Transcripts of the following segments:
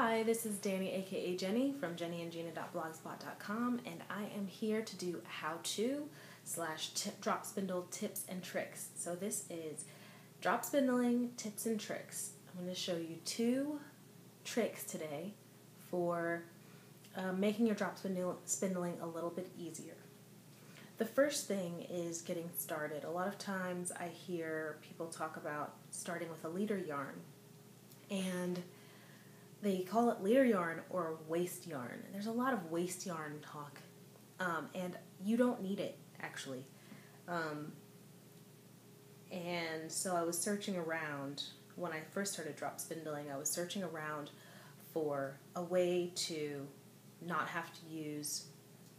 Hi, this is Danny, aka Jenny from jennyandgina.blogspot.com, and I am here to do how-to / drop spindle tips and tricks. So this is drop spindling tips and tricks. I'm going to show you 2 tricks today for making your drop spindling a little bit easier. The first thing is getting started. A lot of times I hear people talk about starting with a leader yarn, and they call it leader yarn or waist yarn. There's a lot of waist yarn talk, and you don't need it, actually. And so I was searching around. When I first started drop spindling, I was searching around for a way to not have to use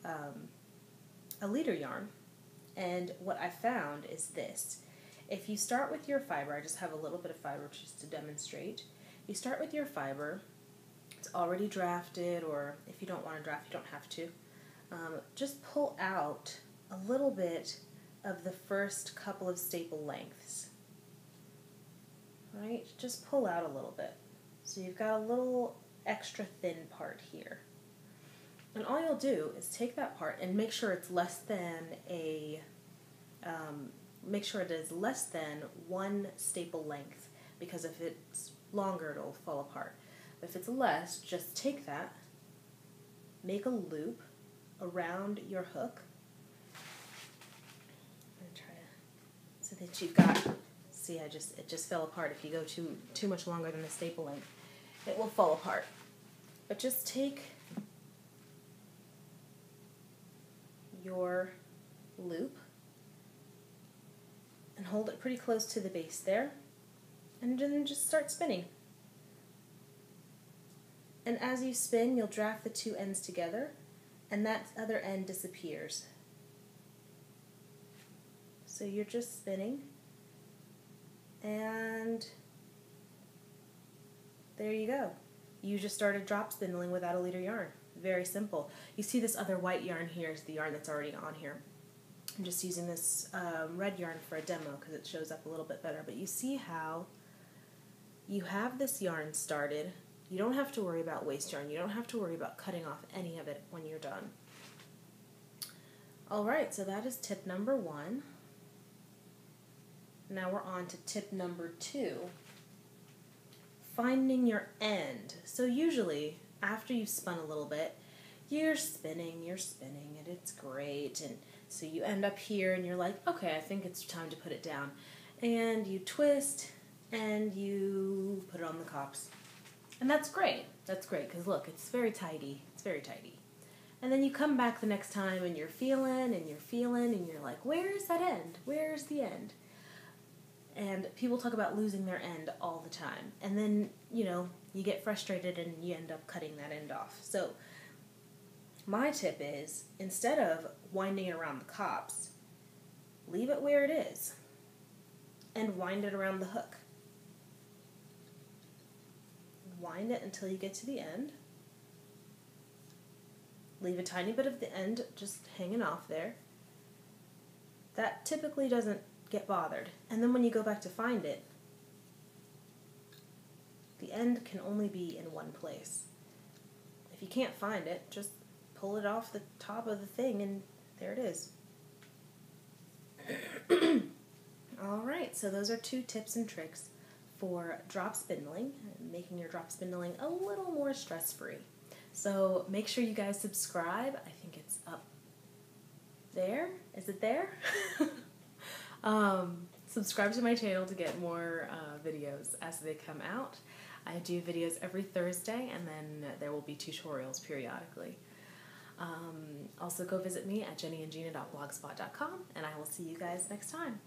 a leader yarn. And what I found is this. If you start with your fiber, I just have a little bit of fiber just to demonstrate. You start with your fiber, it's already drafted, or if you don't want to draft, you don't have to. Just pull out a little bit of the first couple of staple lengths. Right? Just pull out a little bit. So you've got a little extra thin part here. And all you'll do is take that part and make sure it's less than make sure it is less than 1 staple length, because if it's longer, it'll fall apart. But if it's less, just take that, make a loop around your hook. I'm gonna try to, so that you've got, see, it just fell apart. If you go too much longer than the staple length, it will fall apart. But just take your loop and hold it pretty close to the base there, and then just start spinning. And as you spin, you'll draft the 2 ends together, and that other end disappears. So you're just spinning, and there you go. You just started drop spindling without a leader yarn. Very simple. You see this other white yarn here is the yarn that's already on here. I'm just using this red yarn for a demo because it shows up a little bit better. But you see how you have this yarn started. You don't have to worry about waste yarn. You don't have to worry about cutting off any of it when you're done. Alright, so that is tip number 1. Now we're on to tip number 2. Finding your end. So usually, after you've spun a little bit, you're spinning, and it's great. And so you end up here, and you're like, okay, I think it's time to put it down. And you twist, and you put it on the cops. And that's great. That's great, because look, it's very tidy. It's very tidy. And then you come back the next time, and you're feeling, and you're like, where is that end? Where is the end? And people talk about losing their end all the time. And then, you get frustrated, and you end up cutting that end off. So my tip is, instead of winding it around the cops, leave it where it is and wind it around the hook. Wind it until you get to the end. Leave a tiny bit of the end just hanging off there. That typically doesn't get bothered. And then when you go back to find it, the end can only be in one place. If you can't find it, just pull it off the top of the thing, and there it is. Alright, so those are 2 tips and tricks for drop spindling, making your drop spindling a little more stress-free. So make sure you guys subscribe. I think it's up there. Is it there? Subscribe to my channel to get more videos as they come out. I do videos every Thursday, and then there will be tutorials periodically. Also go visit me at jennyandgina.blogspot.com, and I will see you guys next time.